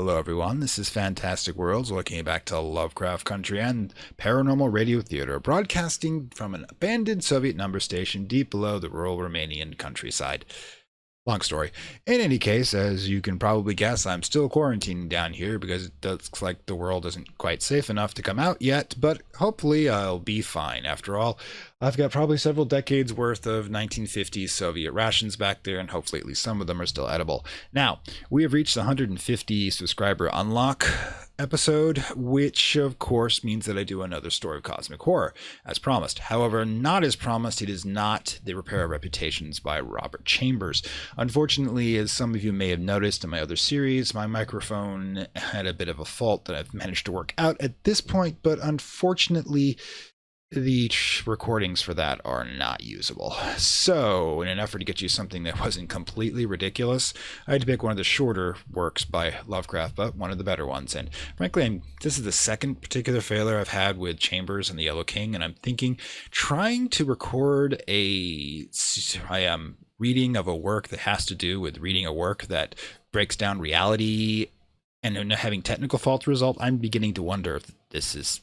Hello everyone, this is Fantastic Worlds, looking back to Lovecraft country and paranormal radio theater, broadcasting from an abandoned Soviet number station deep below the rural Romanian countryside. Long story. In any case, as you can probably guess, I'm still quarantining down here because it looks like the world isn't quite safe enough to come out yet, but hopefully I'll be fine. After all, I've got probably several decades worth of 1950s Soviet rations back there, and hopefully at least some of them are still edible. Now, we have reached the 150 subscriber unlock episode, which of course means that I do another story of cosmic horror, as promised. However, not as promised, it is not The Repair of Reputations by Robert Chambers. Unfortunately, as some of you may have noticed in my other series, my microphone had a bit of a fault that I've managed to work out at this point, but unfortunately, the recordings for that are not usable. So, in an effort to get you something that wasn't completely ridiculous, I had to pick one of the shorter works by Lovecraft, but one of the better ones. And frankly, this is the second particular failure I've had with Chambers and the Yellow King, and I'm thinking trying to record a reading of a work that has to do with reading a work that breaks down reality and having technical faults result. I'm beginning to wonder if this is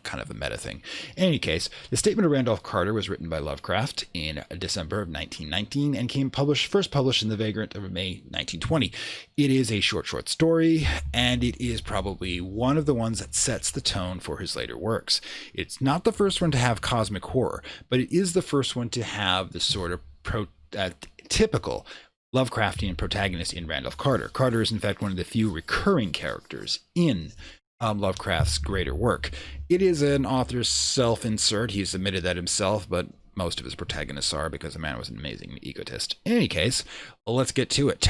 kind of a meta thing. In any case, the Statement of Randolph Carter was written by Lovecraft in December of 1919 and first published in The Vagrant of May 1920. It is a short story, and it is probably one of the ones that sets the tone for his later works. It's not the first one to have cosmic horror, but it is the first one to have the sort of typical Lovecraftian protagonist in Randolph Carter. Carter is in fact one of the few recurring characters in Lovecraft's greater work. It is an author's self-insert. He's admitted that himself, but most of his protagonists are, because the man was an amazing egotist. In any case, let's get to it.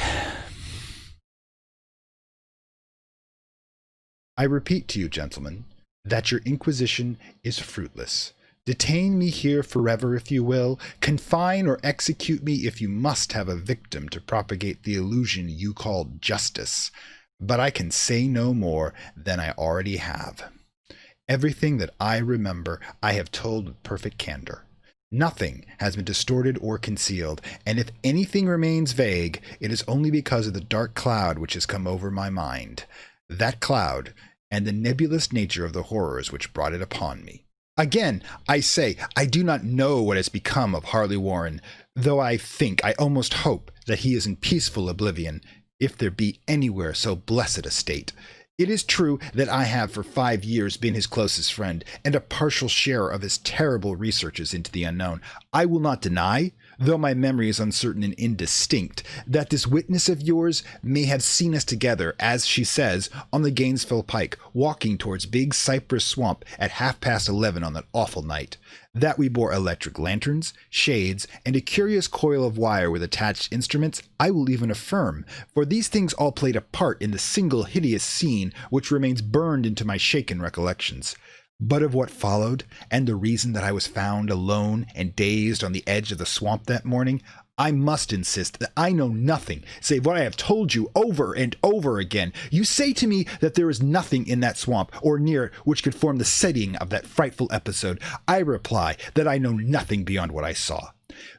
I repeat to you, gentlemen, that your inquisition is fruitless. Detain me here forever if you will, confine or execute me if you must have a victim to propagate the illusion you call justice. But I can say no more than I already have. Everything that I remember, I have told with perfect candor. Nothing has been distorted or concealed, and if anything remains vague, it is only because of the dark cloud which has come over my mind. That cloud, and the nebulous nature of the horrors which brought it upon me. Again, I say, I do not know what has become of Harvey Warren, though I almost hope that he is in peaceful oblivion, if there be anywhere so blessed a state. It is true that I have for 5 years been his closest friend, and a partial share of his terrible researches into the unknown. I will not deny, though my memory is uncertain and indistinct, that this witness of yours may have seen us together, as she says, on the Gainesville Pike, walking towards Big Cypress Swamp at 11:30 on that awful night. That we bore electric lanterns, shades, and a curious coil of wire with attached instruments, I will even affirm, for these things all played a part in the single hideous scene which remains burned into my shaken recollections. But of what followed, and the reason that I was found alone and dazed on the edge of the swamp that morning, I must insist that I know nothing save what I have told you over and over again. You say to me that there is nothing in that swamp or near it which could form the setting of that frightful episode. I reply that I know nothing beyond what I saw.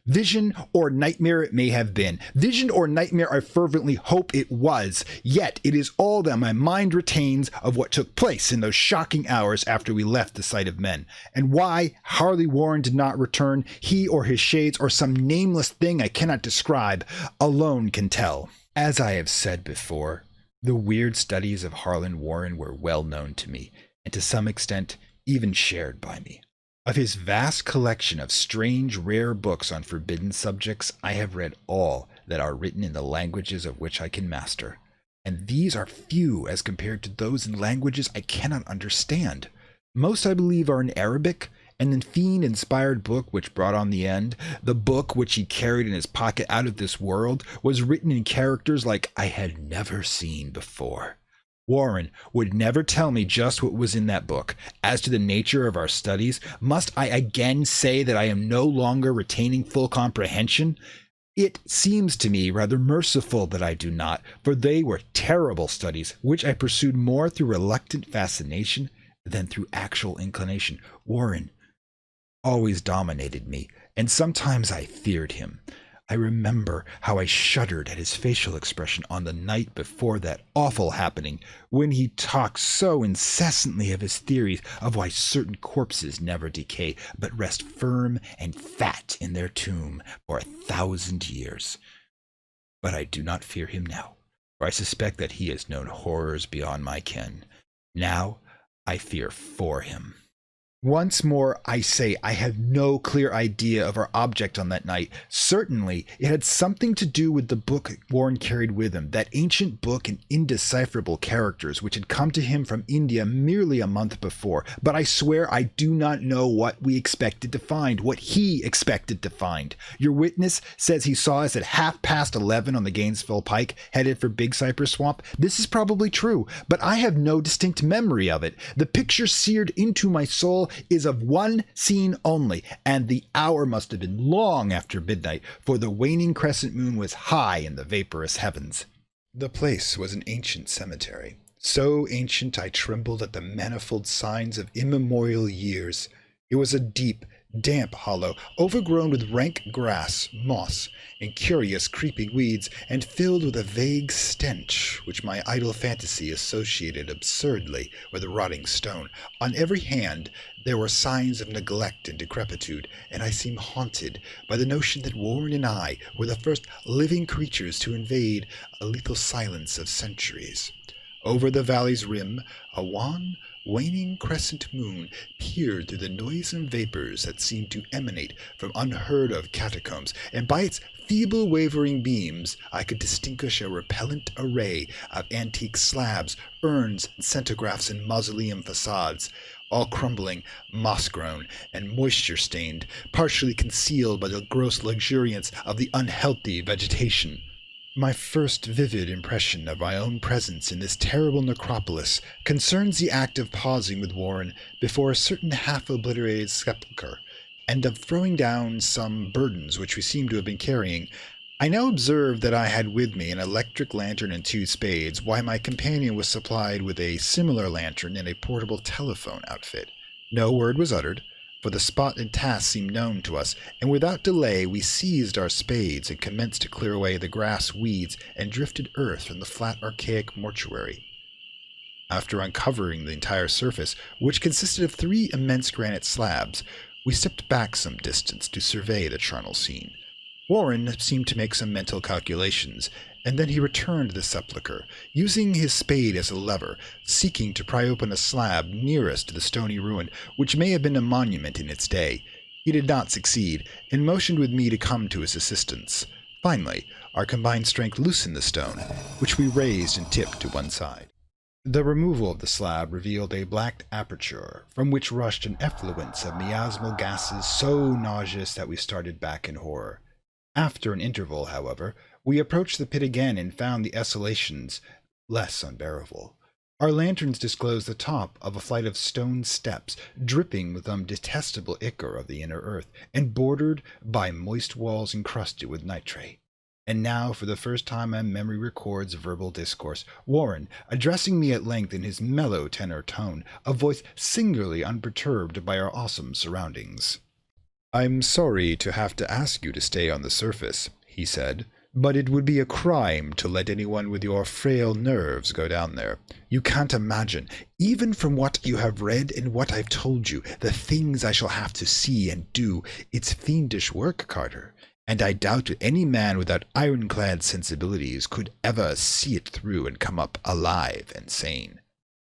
Vision or nightmare it may have been. Vision or nightmare I fervently hope it was. Yet it is all that my mind retains of what took place in those shocking hours after we left the sight of men. And why Harvey Warren did not return, he or his shades or some nameless thing I cannot describe, alone can tell. As I have said before, the weird studies of Harlan Warren were well known to me, and to some extent even shared by me. Of his vast collection of strange, rare books on forbidden subjects, I have read all that are written in the languages of which I can master, and these are few as compared to those in languages I cannot understand. Most, I believe, are in Arabic, and the fiend-inspired book which brought on the end, the book which he carried in his pocket out of this world, was written in characters like I had never seen before. Warren would never tell me just what was in that book. As to the nature of our studies, must I again say that I am no longer retaining full comprehension? It seems to me rather merciful that I do not, for they were terrible studies, which I pursued more through reluctant fascination than through actual inclination. Warren always dominated me, and sometimes I feared him. I remember how I shuddered at his facial expression on the night before that awful happening, when he talked so incessantly of his theories of why certain corpses never decay, but rest firm and fat in their tomb for 1,000 years. But I do not fear him now, for I suspect that he has known horrors beyond my ken. Now I fear for him. Once more, I say I have no clear idea of our object on that night. Certainly, it had something to do with the book Warren carried with him, that ancient book and indecipherable characters which had come to him from India merely a month before. But I swear I do not know what we expected to find, what he expected to find. Your witness says he saw us at 11:30 on the Gainesville Pike, headed for Big Cypress Swamp. This is probably true, but I have no distinct memory of it. The picture seared into my soul is of one scene only, and the hour must have been long after midnight, for the waning crescent moon was high in the vaporous heavens. The place was an ancient cemetery, so ancient I trembled at the manifold signs of immemorial years. It was a deep, damp hollow, overgrown with rank grass, moss, and curious creeping weeds, and filled with a vague stench which my idle fantasy associated absurdly with rotting stone. On every hand there were signs of neglect and decrepitude, and I seemed haunted by the notion that Warren and I were the first living creatures to invade a lethal silence of centuries. Over the valley's rim, a wan, waning crescent moon peered through the noisome vapors that seemed to emanate from unheard-of catacombs, and by its feeble wavering beams I could distinguish a repellent array of antique slabs, urns, centigraphs, and mausoleum facades, all crumbling, moss-grown, and moisture-stained, partially concealed by the gross luxuriance of the unhealthy vegetation. My first vivid impression of my own presence in this terrible necropolis concerns the act of pausing with Warren before a certain half-obliterated sepulchre, and of throwing down some burdens which we seemed to have been carrying. I now observed that I had with me an electric lantern and 2 spades, while my companion was supplied with a similar lantern and a portable telephone outfit. No word was uttered, for the spot and task seemed known to us, and without delay we seized our spades and commenced to clear away the grass, weeds, and drifted earth from the flat archaic mortuary. After uncovering the entire surface, which consisted of 3 immense granite slabs, we stepped back some distance to survey the charnel scene. Warren seemed to make some mental calculations, and then he returned to the sepulchre, using his spade as a lever, seeking to pry open a slab nearest to the stony ruin, which may have been a monument in its day. He did not succeed, and motioned with me to come to his assistance. Finally, our combined strength loosened the stone, which we raised and tipped to one side. The removal of the slab revealed a black aperture, from which rushed an effluence of miasmal gases so nauseous that we started back in horror. After an interval, however, we approached the pit again and found the exhalations less unbearable. Our lanterns disclosed the top of a flight of stone steps, dripping with some detestable ichor of the inner earth, and bordered by moist walls encrusted with nitrate. And now, for the first time my memory records verbal discourse, Warren, addressing me at length in his mellow tenor tone, a voice singularly unperturbed by our awesome surroundings. "I'm sorry to have to ask you to stay on the surface," he said, "but it would be a crime to let anyone with your frail nerves go down there. You can't imagine, even from what you have read and what I've told you, the things I shall have to see and do. It's fiendish work, Carter, and I doubt that any man without ironclad sensibilities could ever see it through and come up alive and sane.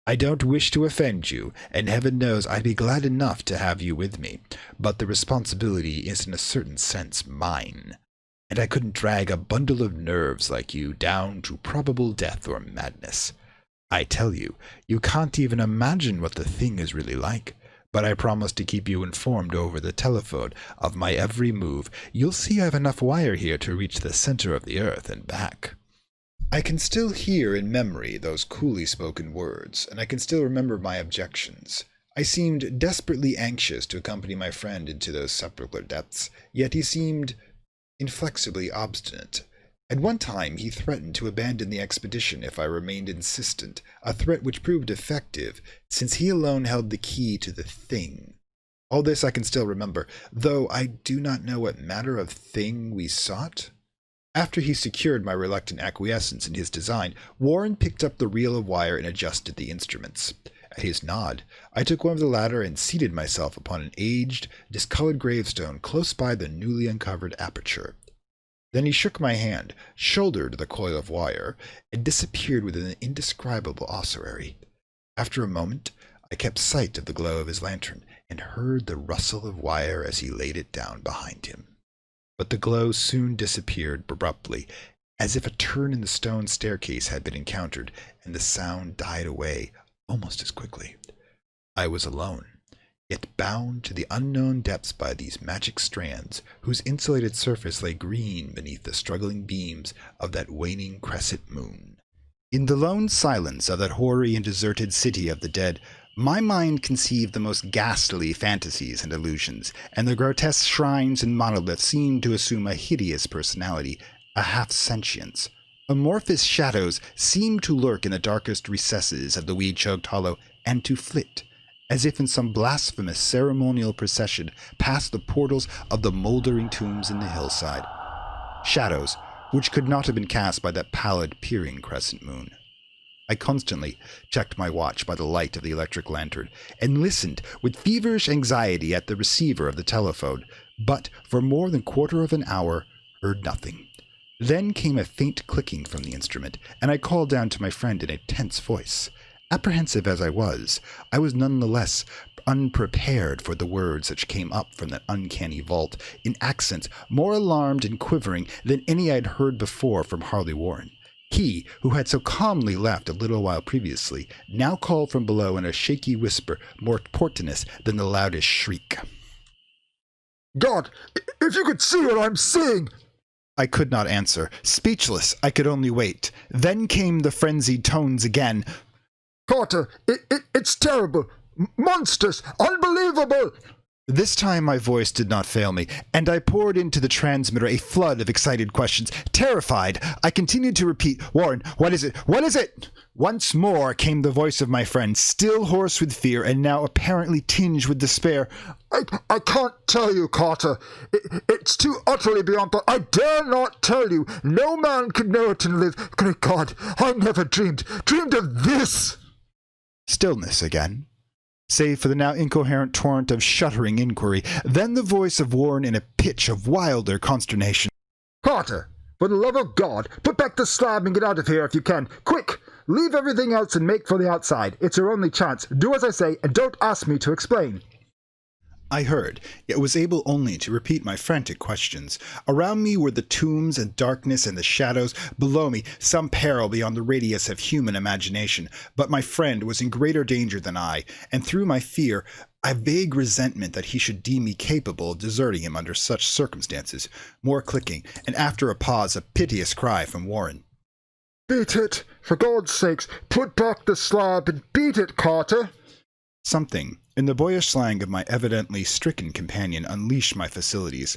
I don't wish to offend you, and heaven knows I'd be glad enough to have you with me, but the responsibility is in a certain sense mine, and I couldn't drag a bundle of nerves like you down to probable death or madness. I tell you, you can't even imagine what the thing is really like, but I promise to keep you informed over the telephone of my every move. You'll see I've enough wire here to reach the center of the earth and back." I can still hear in memory those coolly spoken words, and I can still remember my objections. I seemed desperately anxious to accompany my friend into those sepulchral depths, yet he seemed inflexibly obstinate. At one time he threatened to abandon the expedition if I remained insistent, a threat which proved effective, since he alone held the key to the thing. All this I can still remember, though I do not know what manner of thing we sought. After he secured my reluctant acquiescence in his design, Warren picked up the reel of wire and adjusted the instruments. At his nod, I took one of the latter and seated myself upon an aged, discolored gravestone close by the newly uncovered aperture. Then he shook my hand, shouldered the coil of wire, and disappeared within an indescribable ossuary. After a moment, I kept sight of the glow of his lantern, and heard the rustle of wire as he laid it down behind him. But the glow soon disappeared abruptly, as if a turn in the stone staircase had been encountered, and the sound died away almost as quickly. I was alone, yet bound to the unknown depths by these magic strands, whose insulated surface lay green beneath the struggling beams of that waning crescent moon. In the lone silence of that hoary and deserted city of the dead, my mind conceived the most ghastly fantasies and illusions, and the grotesque shrines and monoliths seemed to assume a hideous personality, a half-sentience. Amorphous shadows seemed to lurk in the darkest recesses of the weed-choked hollow, and to flit, as if in some blasphemous ceremonial procession, past the portals of the mouldering tombs in the hillside. Shadows, which could not have been cast by that pallid, peering crescent moon. I constantly checked my watch by the light of the electric lantern, and listened with feverish anxiety at the receiver of the telephone, but for more than quarter of an hour heard nothing. Then came a faint clicking from the instrument, and I called down to my friend in a tense voice. Apprehensive as I was none the less unprepared for the words which came up from that uncanny vault, in accents more alarmed and quivering than any I had heard before from Harvey Warren. He, who had so calmly left a little while previously, now called from below in a shaky whisper more portentous than the loudest shriek. God, if you could see what I'm seeing! I could not answer. Speechless, I could only wait. Then came the frenzied tones again. Carter, it's terrible! Monstrous! Unbelievable! This time my voice did not fail me, and I poured into the transmitter a flood of excited questions. Terrified, I continued to repeat, "Warren, what is it? What is it?" Once more came the voice of my friend, still hoarse with fear, and now apparently tinged with despair. I can't tell you, Carter. It's too utterly beyond thought. I dare not tell you. No man could know it and live. Great God, I never dreamed of this! Stillness again, save for the now incoherent torrent of shuddering inquiry, then the voice of Warren in a pitch of wilder consternation. Carter, for the love of God, put back the slab and get out of here if you can. Quick! Leave everything else and make for the outside. It's your only chance. Do as I say, and don't ask me to explain. I heard, yet was able only to repeat my frantic questions. Around me were the tombs and darkness and the shadows. Below me, some peril beyond the radius of human imagination. But my friend was in greater danger than I, and through my fear, a vague resentment that he should deem me capable of deserting him under such circumstances. More clicking, and after a pause, a piteous cry from Warren. Beat it! For God's sakes, put back the slab and beat it, Carter! Something, in the boyish slang of my evidently stricken companion, unleashed my facilities.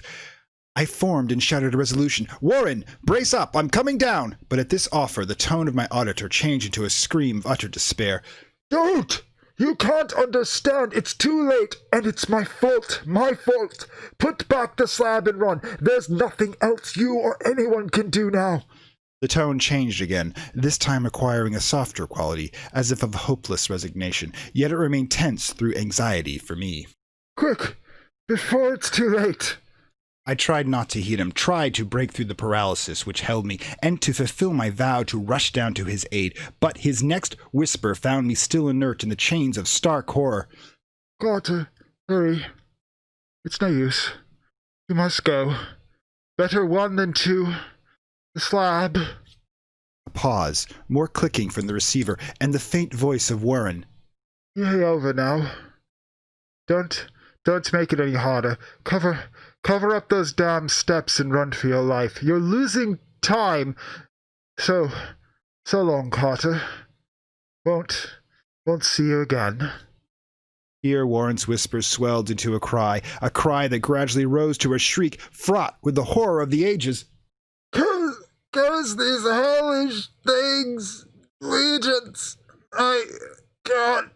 I formed and shouted a resolution. "Warren, brace up! I'm coming down!" But at this offer, the tone of my auditor changed into a scream of utter despair. Don't! You can't understand. It's too late, and it's my fault. My fault. Put back the slab and run. There's nothing else you or anyone can do now. The tone changed again, this time acquiring a softer quality, as if of hopeless resignation, yet it remained tense through anxiety for me. Quick, before it's too late. I tried not to heed him, tried to break through the paralysis which held me, and to fulfill my vow to rush down to his aid, but his next whisper found me still inert in the chains of stark horror. Carter, hurry. It's no use. You must go. Better one than two. The slab. A pause, more clicking from the receiver, and the faint voice of Warren. Yay, over now. Don't make it any harder. Cover up those damn steps and run for your life. You're losing time. So long, Carter. Won't see you again. Here Warren's whispers swelled into a cry that gradually rose to a shriek fraught with the horror of the ages. Curse these hellish things, legions. I can't.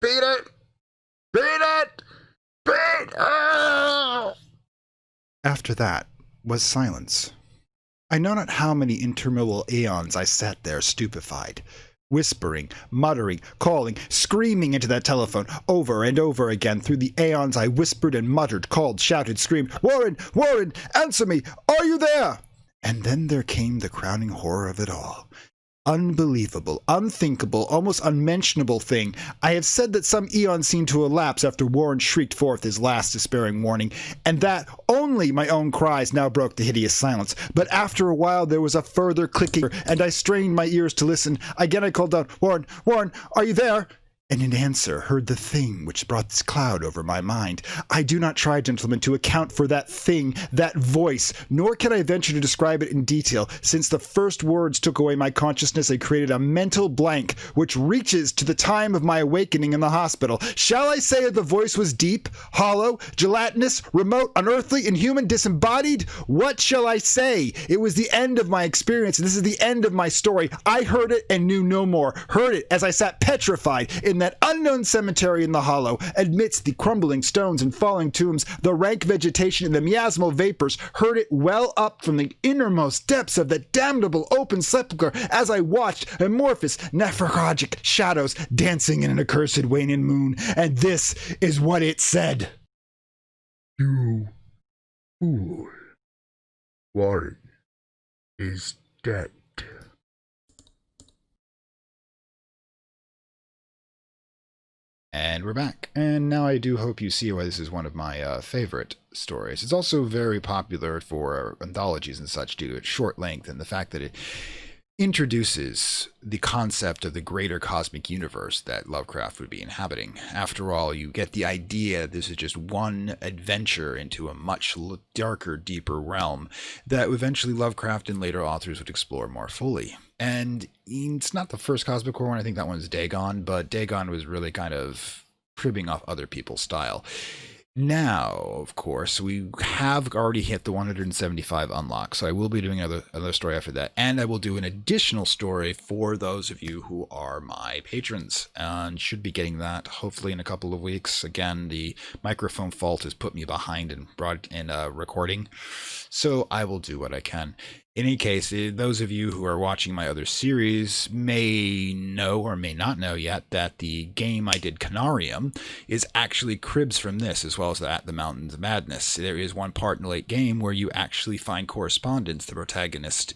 Beat it! Beat it! Beat After that was silence. I know not how many interminable aeons I sat there stupefied, whispering, muttering, calling, screaming into that telephone over and over again. Through the aeons I whispered and muttered, called, shouted, screamed, "Warren! Warren! Answer me! Are you there?" And then there came the crowning horror of it all. Unbelievable, unthinkable, almost unmentionable thing. I have said that some eons seemed to elapse after Warren shrieked forth his last despairing warning, and that only my own cries now broke the hideous silence. But after a while there was a further clicking, and I strained my ears to listen. Again I called out, "Warren, Warren, are you there?" And in answer heard the thing which brought this cloud over my mind. I do not try, gentlemen, to account for that thing, that voice, nor can I venture to describe it in detail. Since the first words took away my consciousness, I created a mental blank which reaches to the time of my awakening in the hospital. Shall I say that the voice was deep, hollow, gelatinous, remote, unearthly, inhuman, disembodied? What shall I say? It was the end of my experience, and this is the end of my story. I heard it and knew no more. Heard it as I sat petrified in that unknown cemetery in the hollow, amidst the crumbling stones and falling tombs, the rank vegetation and the miasmal vapors. Heard it well up from the innermost depths of that damnable open sepulchre as I watched amorphous nephrologic shadows dancing in an accursed waning moon. And this is what it said. "You fool. Warren is dead." And we're back. And now I do hope you see why this is one of my favorite stories. It's also very popular for anthologies and such due to its short length and the fact that it introduces the concept of the greater cosmic universe that Lovecraft would be inhabiting. After all, you get the idea this is just one adventure into a much darker, deeper realm that eventually Lovecraft and later authors would explore more fully. And it's not the first cosmic horror one. I think that one's Dagon, but Dagon was really kind of cribbing off other people's style. Now, of course, we have already hit the 175 unlock, so I will be doing another story after that, and I will do an additional story for those of you who are my patrons, and should be getting that hopefully in a couple of weeks. Again, the microphone fault has put me behind in recording, so I will do what I can. In any case, those of you who are watching my other series may know or may not know yet that the game I did, Canarium, is actually cribs from this, as well as that The Mountains of Madness. There is one part in the late game where you actually find correspondence the protagonist's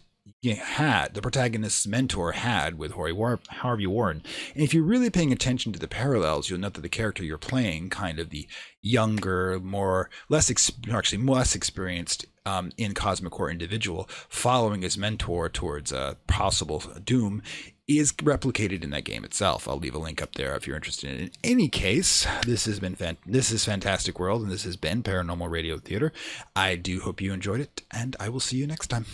mentor had with Harvey Warren. And if you're really paying attention to the parallels, you'll note that the character you're playing, kind of the younger, less experienced in cosmic horror individual, following his mentor towards possible doom, is replicated in that game itself. I'll leave a link up there if you're interested in it. In any case, this is Fantastic World, and this has been Paranormal Radio Theater. I do hope you enjoyed it, and I will see you next time.